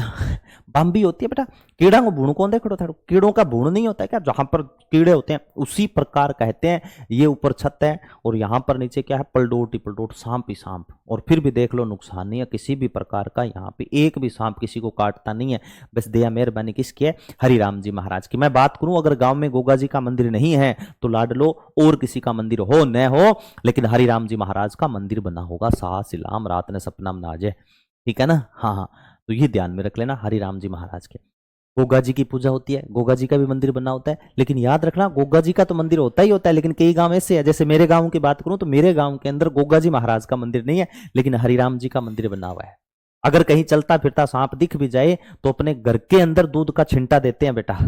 बाम्बी होती है बेटा, कीड़ा को भूण कौन देखो था, कीड़ों का भूण नहीं होता है क्या, जहां पर कीड़े होते हैं उसी प्रकार कहते हैं। ये ऊपर छत है और यहाँ पर नीचे क्या है, पलडोट ही पलडोट, सांप ही सांप। और फिर भी देख लो नुकसान नहीं है किसी भी प्रकार का, यहाँ पे एक भी सांप किसी को काटता नहीं है। बस दया मेहरबानी किसकी है, हरि राम जी महाराज की। मैं बात करूं अगर गांव में गोगा जी का मंदिर नहीं है तो लाड लो, और किसी का मंदिर हो न हो, लेकिन हरि राम जी महाराज का मंदिर बना होगा, सासिलाम रात ने सपना में नाजे। ठीक है ना, हाँ हाँ, तो ये ध्यान में रख लेना, हरि राम जी महाराज के। गोगा जी की पूजा होती है, गोगा जी का भी मंदिर बना होता है, लेकिन याद रखना गोगा जी का तो मंदिर होता ही होता है, लेकिन कई गांव ऐसे है, जैसे मेरे गांव की बात करूं तो मेरे गांव के अंदर गोगा जी महाराज का मंदिर नहीं है, लेकिन हरिराम जी का मंदिर बना हुआ है। अगर कहीं चलता फिरता सांप दिख भी जाए तो अपने घर के अंदर दूध का छिंटा देते हैं बेटा।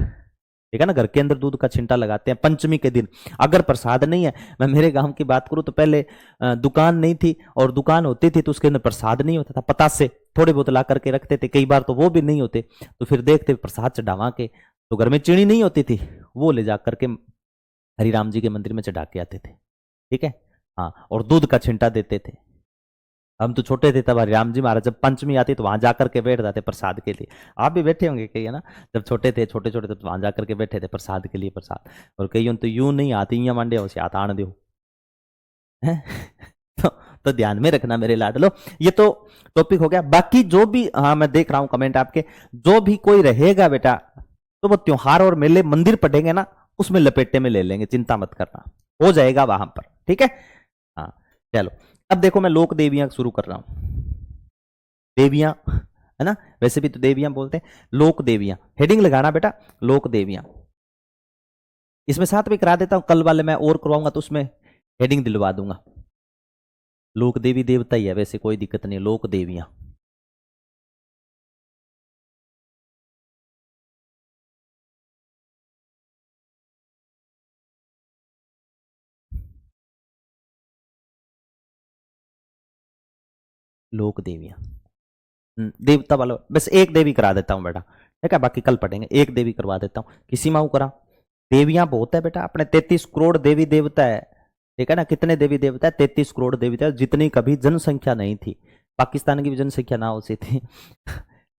ठीक है ना, घर के अंदर दूध का छिंटा लगाते हैं पंचमी के दिन। अगर प्रसाद नहीं है, मैं मेरे गांव की बात करूं तो पहले दुकान नहीं थी, और दुकान होती थी तो उसके अंदर प्रसाद नहीं होता था, पतास से थोड़े बहुत ला करके रखते थे, कई बार तो वो भी नहीं होते, तो फिर देखते प्रसाद चढ़ावा के, तो घर में चीनी नहीं होती थी, वो ले जा करके हरिराम जी के मंदिर में चढ़ा के आते थे। ठीक है, हाँ, और दूध का छिंटा देते थे। हम तो छोटे थे तब राम जी महाराज जब पंचमी आती तो वहां जाकर के बैठ जाते प्रसाद के लिए। आप भी बैठे होंगे कई, है ना, जब छोटे थे, छोटे छोटे तो वहां जाकर के बैठे थे प्रसाद के लिए, प्रसाद। और कई तो यूं नहीं आती, या मांडे से हाथ आन दो है। तो ध्यान में रखना मेरे लाडलो, ये तो टॉपिक हो गया। बाकी जो भी, हाँ मैं देख रहा हूं कमेंट आपके, जो भी कोई रहेगा बेटा तो वो त्योहार और मेले मंदिर पड़ेंगे ना उसमें लपेटे में ले लेंगे, चिंता मत करना, हो जाएगा वहां पर। ठीक है, हाँ चलो, अब देखो मैं लोक देवियां शुरू कर रहा हूं। देवियां, है ना, वैसे भी तो देवियां बोलते हैं, लोक देवियां हेडिंग लगाना बेटा, लोक देवियां। इसमें साथ भी करा देता हूं, कल वाले मैं और करवाऊंगा तो उसमें हेडिंग दिलवा दूंगा। लोक देवी देवता ही है वैसे, कोई दिक्कत नहीं, लोक देवियां। लोक देवियां। देवता वाला बस एक देवी करा देता हूं बेटा, ठीक है, बाकी कल पढ़ेंगे। एक देवी करवा देता हूं, किसी माऊ करा। देवियां बहुत है बेटा, अपने 33 करोड़ देवी देवता है, ठीक है ना। कितने देवी देवता है? 33 करोड़ देवी देवता, जितनी कभी जनसंख्या नहीं थी। पाकिस्तान की भी जनसंख्या ना हो सी थी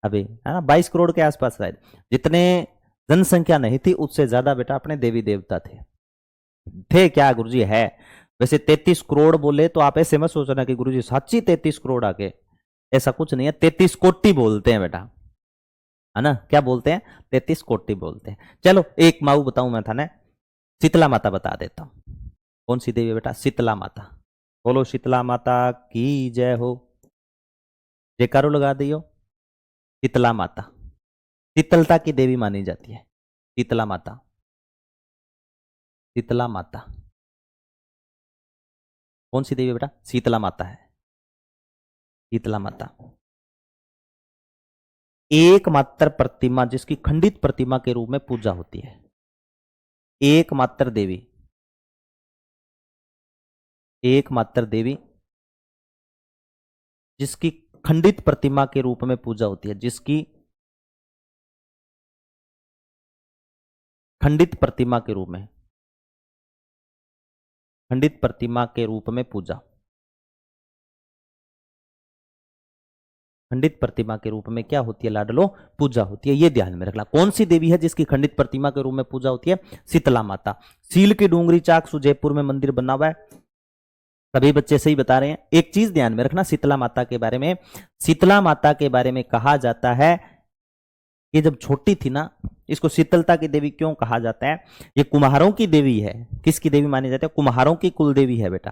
अभी है ना, 22 करोड़ के आसपास शायद। जितने जनसंख्या नहीं थी उससे ज्यादा बेटा अपने देवी देवता थे क्या गुरुजी? है। वैसे 33 करोड़ बोले तो आप ऐसे मत सोचना कि गुरुजी सच्ची 33 करोड़ आके, ऐसा कुछ नहीं है। 33 कोटि बोलते हैं बेटा, है ना। क्या बोलते हैं? 33 कोटि बोलते हैं। चलो एक माऊ बताऊं मैं था ना, शीतला माता बता देता हूं। कौन सी देवी बेटा? शीतला माता। बोलो शीतला माता की जय हो, जयकारो लगा दियो। शीतला माता शीतलता की देवी मानी जाती है। शीतला माता, शीतला माता कौन सी देवी बेटा? शीतला माता है। शीतला माता एकमात्र प्रतिमा जिसकी खंडित प्रतिमा के रूप में पूजा होती है। एकमात्र देवी, एकमात्र देवी जिसकी खंडित प्रतिमा के रूप में पूजा होती है, जिसकी खंडित प्रतिमा के रूप में, खंडित प्रतिमा के रूप में पूजा, खंडित प्रतिमा के रूप में क्या होती है लाडलो? पूजा होती है। ये ध्यान में रखना। कौन सी देवी है जिसकी खंडित प्रतिमा के रूप में पूजा होती है? शीतला माता। सील की डूंगरी चाकसू जयपुर में मंदिर बना हुआ है, सभी बच्चे सही बता रहे हैं। एक चीज ध्यान में रखना शीतला माता के बारे में, शीतला माता के बारे में कहा जाता है, ये जब छोटी थी ना, इसको शीतलता की देवी क्यों कहा जाता है? ये कुम्हारों की देवी है। किसकी देवी मानी जाती है? कुम्हारों की कुल देवी है बेटा,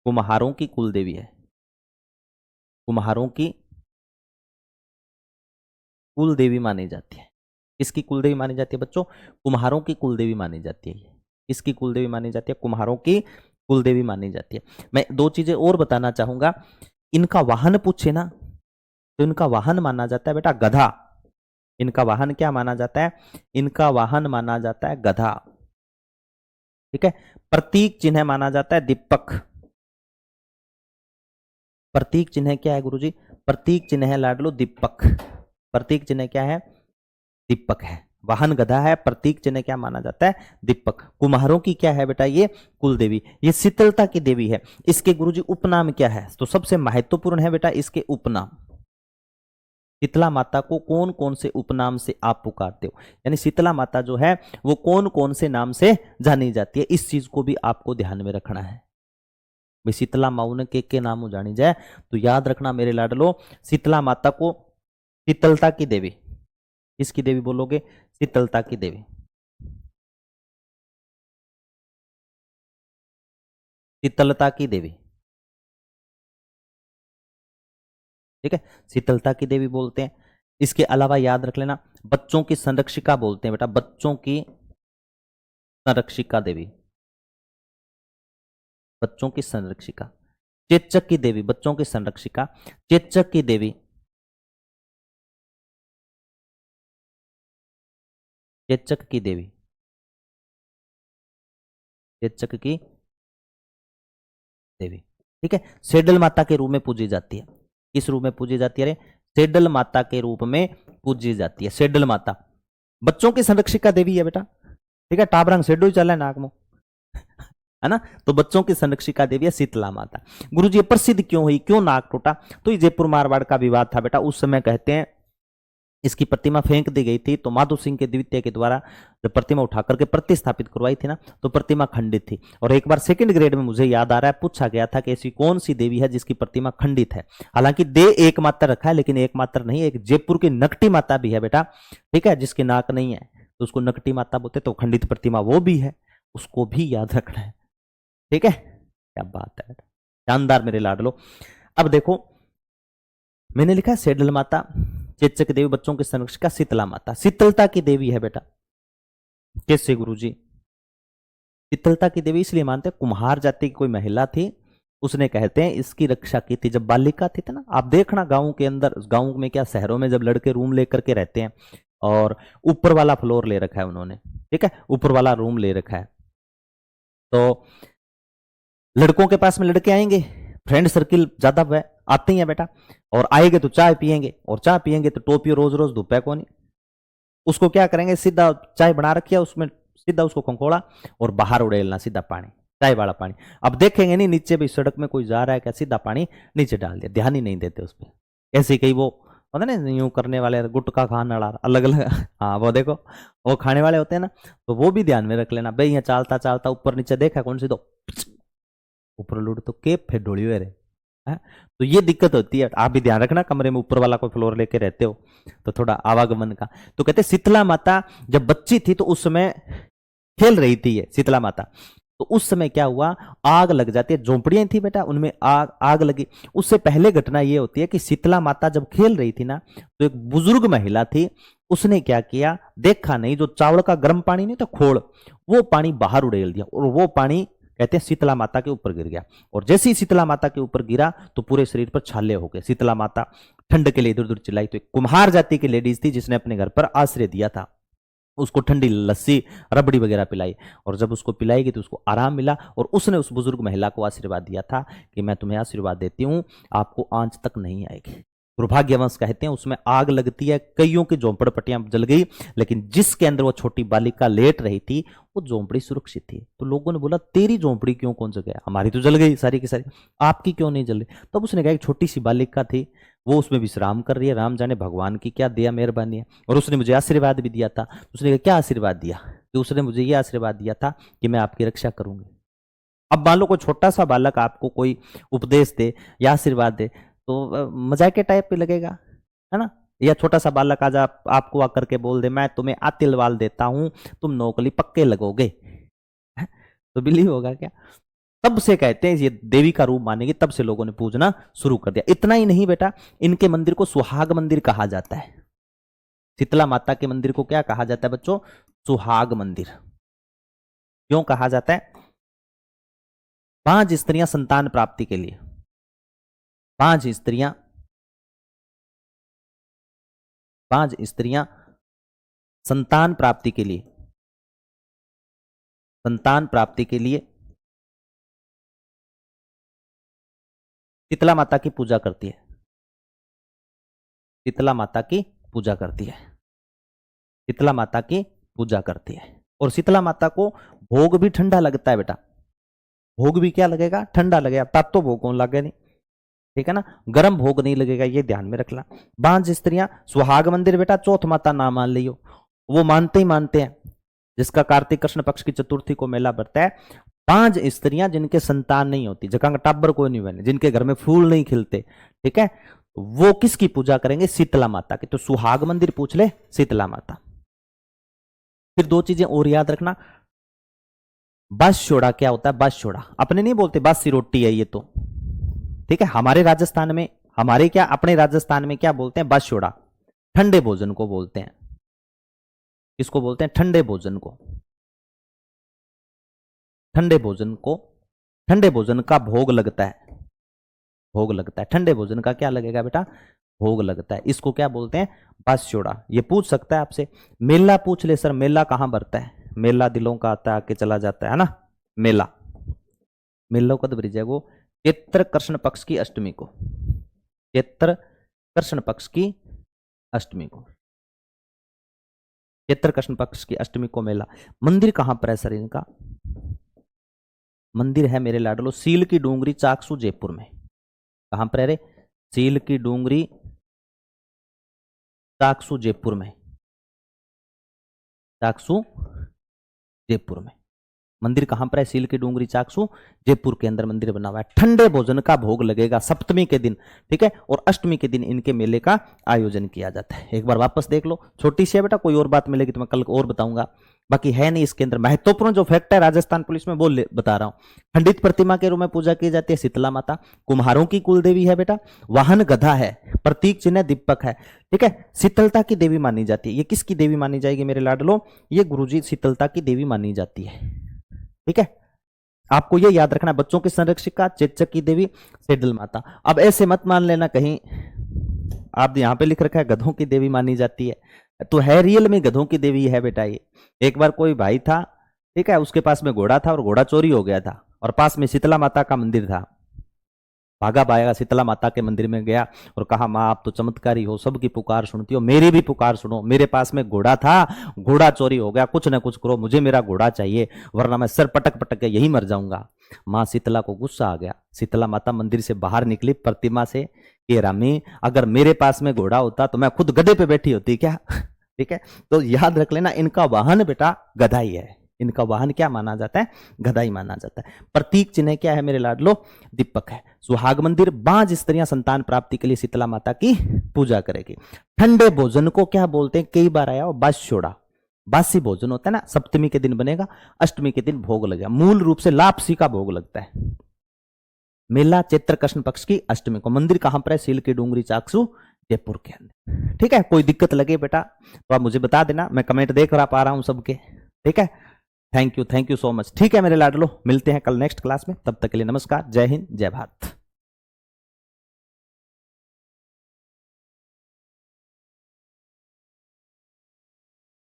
कुम्हारों की कुल देवी है। कुम्हारों की कुल देवी मानी जाती है। किसकी कुल देवी मानी जाती है बच्चों? कुम्हारों की कुल देवी मानी जाती है। किसकी कुल देवी मानी जाती है? कुम्हारों की कुल देवी मानी जाती है। मैं दो चीजें और बताना चाहूंगा। इनका वाहन पूछे ना तो इनका वाहन माना जाता है बेटा गधा। इनका वाहन क्या माना जाता है? इनका वाहन माना जाता है गधा, ठीक है। प्रतीक चिन्ह माना जाता है दीपक। प्रतीक चिन्ह क्या है गुरुजी? प्रतीक चिन्ह है लाडलो दीपक। प्रतीक चिन्ह क्या है? दीपक है। वाहन गधा है, प्रतीक चिन्ह क्या माना जाता है? दीपक। कुम्हारों की क्या है बेटा? ये कुल देवी, ये शीतलता की देवी है। इसके गुरुजी उपनाम क्या है? तो सबसे महत्वपूर्ण है बेटा इसके उपनाम। शीतला माता को कौन कौन से उपनाम से आप पुकारते हो, यानी शीतला माता जो है वो कौन कौन से नाम से जानी जाती है, इस चीज को भी आपको ध्यान में रखना है। भाई शीतला माऊ ने के नाम जानी जाए तो याद रखना मेरे लाडलो, शीतला माता को शीतलता की देवी, किसकी देवी बोलोगे? शीतलता की देवी। शीतलता की देवी, ठीक है, शीतलता की देवी बोलते हैं। इसके अलावा याद रख लेना बच्चों की संरक्षिका बोलते हैं बेटा, बच्चों की संरक्षिका देवी, बच्चों की संरक्षिका। चेचक की देवी, बच्चों की संरक्षिका चेचक की देवी, चेचक की देवी, चेचक की देवी, ठीक है। सेडल माता के रूप में पूजी जाती है। किस रूप में पूजी जाती है? सेडल माता के रूप में पूजी जाती है। सेडल माता बच्चों की संरक्षिका देवी है बेटा, ठीक है। टाबरंग सेडो ही चला है नाक में, है ना। तो बच्चों की संरक्षिका देवी है शीतला माता। गुरुजी ये प्रसिद्ध क्यों हुई, क्यों नाक टूटा? तो ये जयपुर मारवाड़ का विवाद था बेटा। उस समय कहते हैं इसकी प्रतिमा फेंक दी गई थी, तो माधो सिंह के द्वितीय के द्वारा जब प्रतिमा उठा करके प्रतिस्थापित करवाई थी ना, तो प्रतिमा खंडित थी। और एक बार सेकंड ग्रेड में मुझे याद आ रहा है पूछा गया था कि ऐसी कौन सी देवी है जिसकी प्रतिमा खंडित है। हालांकि दे एकमात्र रखा है, लेकिन एकमात्र नहीं, एक जयपुर की नकटी माता भी है बेटा, ठीक है, जिसके नाक नहीं है तो उसको नकटी माता बोलते, तो खंडित प्रतिमा वो भी है, उसको भी याद रखना है, ठीक है। क्या बात है, शानदार मेरे लाडलो। अब देखो मैंने लिखा सेडल माता, चेचक देवी, बच्चों की संरक्षिका शीतला माता। शीतलता की देवी है बेटा, कैसे गुरुजी? शीतलता की देवी इसलिए मानते हैं, कुम्हार जाति की कोई महिला थी, उसने कहते हैं इसकी रक्षा की थी जब बालिका थी ना। आप देखना गांव के अंदर, गांव में क्या शहरों में जब लड़के रूम लेकर के रहते हैं और ऊपर वाला फ्लोर ले रखा है उन्होंने, ठीक है, ऊपर वाला रूम ले रखा है, तो लड़कों के पास में लड़के आएंगे फ्रेंड सर्किल ज्यादा आते ही है बेटा, और आएंगे तो चाय पियेंगे, और चाय पियेंगे तो टोपी रोज रोज धुपे को नहीं। उसको क्या करेंगे, सीधा चाय बना रखी है उसमें सीधा उसको खंखोड़ा और बाहर उड़ेलना सीधा पानी, चाय वाला पानी। अब देखेंगे नहीं नीचे भी सड़क में कोई जा रहा है क्या, सीधा पानी नीचे डाल दिया, ध्यान ही नहीं देते उस पर। ऐसे कई वो होता ना यूं करने वाले, गुटखा खाने वाला अलग अलग हाँ वो देखो वो खाने वाले होते हैं ना, तो वो भी ध्यान में रख लेना भाई। यहाँ चालता चालता ऊपर नीचे देखा कौन सी, तो ऊपर लूट तो केप फिर ढोली हुए रहे है। तो ये दिक्कत होती है, आप भी ध्यान रखना कमरे में ऊपर वाला कोई फ्लोर लेके रहते हो तो थोड़ा आवागमन का। तो कहते शीतला माता जब बच्ची थी तो उस समय खेल रही थी ये शीतला माता, तो उस समय क्या हुआ, आग लग जाती है, झोंपड़ियां थी बेटा उनमें आग लगी। उससे पहले घटना ये होती है कि शीतला माता जब खेल रही थी ना, तो एक बुजुर्ग महिला थी, उसने क्या किया, देखा नहीं, जो चावल का गर्म पानी नहीं था खोल, वो पानी बाहर उड़ेल दिया, और वो पानी कहते हैं शीतला माता के ऊपर गिर गया। और जैसे ही शीतला माता के ऊपर गिरा तो पूरे शरीर पर छाले हो गए। शीतला माता ठंड के लिए इधर उधर चिल्लाई। तो एक कुम्हार जाति की लेडीज थी जिसने अपने घर पर आश्रय दिया था, उसको ठंडी लस्सी रबड़ी वगैरह पिलाई, और जब उसको पिलाएगी तो उसको आराम मिला। और उसने उस बुजुर्ग महिला को आशीर्वाद दिया था कि मैं तुम्हें आशीर्वाद देती हूँ, आपको आंच तक नहीं आएगी। दुर्भाग्यवश कहते हैं उसमें आग लगती है, कईयों की झोंपड़पट्टियां जल गई, लेकिन जिसके अंदर वो छोटी बालिका लेट रही थी वो झोंपड़ी सुरक्षित थी। तो लोगों ने बोला तेरी झोंपड़ी क्यों कौन जगह, हमारी तो जल गई सारी की सारी, आपकी क्यों नहीं जल रही। तब उसने कहा एक छोटी सी बालिका थी, वो उसमें विश्राम कर रही है, राम जाने भगवान की क्या दया मेहरबानी है। और उसने मुझे आशीर्वाद भी दिया था। उसने कहा क्या आशीर्वाद दिया, कि उसने मुझे ये आशीर्वाद दिया था कि मैं आपकी रक्षा करूंगी। अब मान लो कोई छोटा सा बालक आपको कोई उपदेश दे या आशीर्वाद दे तो मजाक के टाइप पे लगेगा, है ना। या छोटा सा बालक आज आपको आकर के बोल दे मैं तुम्हें आतिलवाल देता हूं, तुम नौकरी पक्के लगोगे, तो बिलीव होगा क्या। तब से कहते हैं ये देवी का रूप मानेगी, तब से लोगों ने पूजना शुरू कर दिया। इतना ही नहीं बेटा, इनके मंदिर को सुहाग मंदिर कहा जाता है। शीतला माता के मंदिर को क्या कहा जाता है बच्चों, सुहाग मंदिर। क्यों कहा जाता है, 5 स्त्रियां संतान प्राप्ति के लिए, 5 स्त्रियां संतान प्राप्ति के लिए, संतान प्राप्ति के लिए शीतला माता की पूजा करती है, शीतला माता की पूजा करती है, शीतला माता की पूजा करती है। और शीतला माता को भोग भी ठंडा लगता है बेटा, भोग भी क्या लगेगा, ठंडा लगेगा। तब तो भोग कौन लगे नहीं, ठीक है ना, गर्म भोग नहीं लगेगा, ये ध्यान में रखना। 5 स्त्रियां, सुहाग मंदिर बेटा चौथ माता ना मान लियो, वो मानते ही मानते हैं, जिसका कार्तिक कृष्ण पक्ष की चतुर्थी को मेला बढ़ता है। 5 स्त्रियां जिनके संतान नहीं होती, जगह टाबर कोई नहीं बने, जिनके घर में फूल नहीं खिलते, ठीक है, वो किसकी पूजा करेंगे, शीतला माता की। तो सुहाग मंदिर पूछ ले, शीतला माता। फिर 2 चीजें और याद रखना, बांसछोड़ा क्या होता है, बांसछोड़ा अपने नहीं बोलते बासी रोटी है ये तो, ठीक है, हमारे राजस्थान में, हमारे क्या अपने राजस्थान में क्या बोलते हैं, बांसछोड़ा। ठंडे भोजन को बोलते हैं, किसको बोलते हैं, ठंडे भोजन को, ठंडे भोजन को, ठंडे भोजन का भोग लगता है, भोग लगता है। ठंडे भोजन का क्या लगेगा बेटा, भोग लगता है, इसको क्या बोलते हैं, बांसछोड़ा। ये पूछ सकता है आपसे। मेला पूछ ले सर, मेला कहां बढ़ता है, मेला दिलों का आता है आके चला जाता है ना, मेला। मेलों कब ब्रिज है वो, चैत्र कृष्ण पक्ष की अष्टमी को, चैत्र कृष्ण पक्ष की अष्टमी को, चैत्र कृष्ण पक्ष की अष्टमी को मेला। मंदिर कहां पर है सर इनका, मंदिर है मेरे लाडलो सील की डूंगरी चाकसू जयपुर में। कहां पर है रे, सील की डूंगरी चाकसू जयपुर में, चाकसू जयपुर में मंदिर कहां पर है, सील की डूंगरी चाकसू जयपुर के अंदर मंदिर बना हुआ है। ठंडे भोजन का भोग लगेगा सप्तमी के दिन, ठीक है, और अष्टमी के दिन इनके मेले का आयोजन किया जाता है। एक बार वापस देख लो, छोटी सी है बेटा, कोई और बात मिलेगी तो मैं कल और बताऊंगा, बाकी है नहीं इसके अंदर। महत्वपूर्ण जो फैक्ट है राजस्थान पुलिस में बोल बता रहा हूं। खंडित प्रतिमा के रूप में पूजा की जाती है शीतला माता, कुम्हारों की कुल देवी है बेटा, वाहन गधा है, प्रतीक चिन्ह दीपक है, ठीक है, शीतलता की देवी मानी जाती है। ये किसकी देवी मानी जाएगी मेरे लाडलो, ये गुरुजी शीतलता की देवी मानी जाती है, ठीक है। आपको ये याद रखना, बच्चों की संरक्षिका चेचक की देवी सेडल माता। अब ऐसे मत मान लेना कहीं आप यहां पे लिख रखा है गधों की देवी मानी जाती है, तो है रियल में गधों की देवी है बेटा ये। एक बार कोई भाई था, ठीक है, उसके पास में घोड़ा था और घोड़ा चोरी हो गया था, और पास में शीतला माता का मंदिर था, भागा भागा शीतला माता के मंदिर में गया और कहा, माँ आप तो चमत्कारी हो, सबकी पुकार सुनती हो, मेरी भी पुकार सुनो। मेरे पास में घोड़ा था, घोड़ा चोरी हो गया, कुछ ना कुछ करो, मुझे मेरा घोड़ा चाहिए, वरना मैं सर पटक पटक के यही मर जाऊंगा। माँ शीतला को गुस्सा आ गया। शीतला माता मंदिर से बाहर निकली प्रतिमा से, ये रामी अगर मेरे पास में घोड़ा होता तो मैं खुद गधे पे बैठी होती क्या। ठीक है, तो याद रख लेना, इनका वाहन बेटा गधा ही है। इनका वाहन क्या माना जाता है? गधा ही माना जाता है। प्रतीक चिन्ह क्या है मेरे लाडलो? दीपक है। सुहाग मंदिर, बांझ स्त्रियां संतान प्राप्ति के लिए शीतला माता की पूजा करेगी। ठंडे भोजन को क्या बोलते हैं? कई बार आया, बास्योड़ा, बासी भोजन होता है ना, सप्तमी के दिन बनेगा, अष्टमी के दिन भोग लगेगा। मूल रूप से लापसी का भोग लगता है। मेला चैत्र कृष्ण पक्ष की अष्टमी को। मंदिर कहां पर है? सील की डूंगरी, चाकसू, जयपुर के अंदर। ठीक है, कोई दिक्कत लगे बेटा तो आप मुझे बता देना, मैं कमेंट देख पा रहा हूं सबके। ठीक है, थैंक यू सो मच। ठीक है मेरे लाडलो, मिलते हैं कल नेक्स्ट क्लास में, तब तक के लिए नमस्कार, जय हिंद, जय भारत।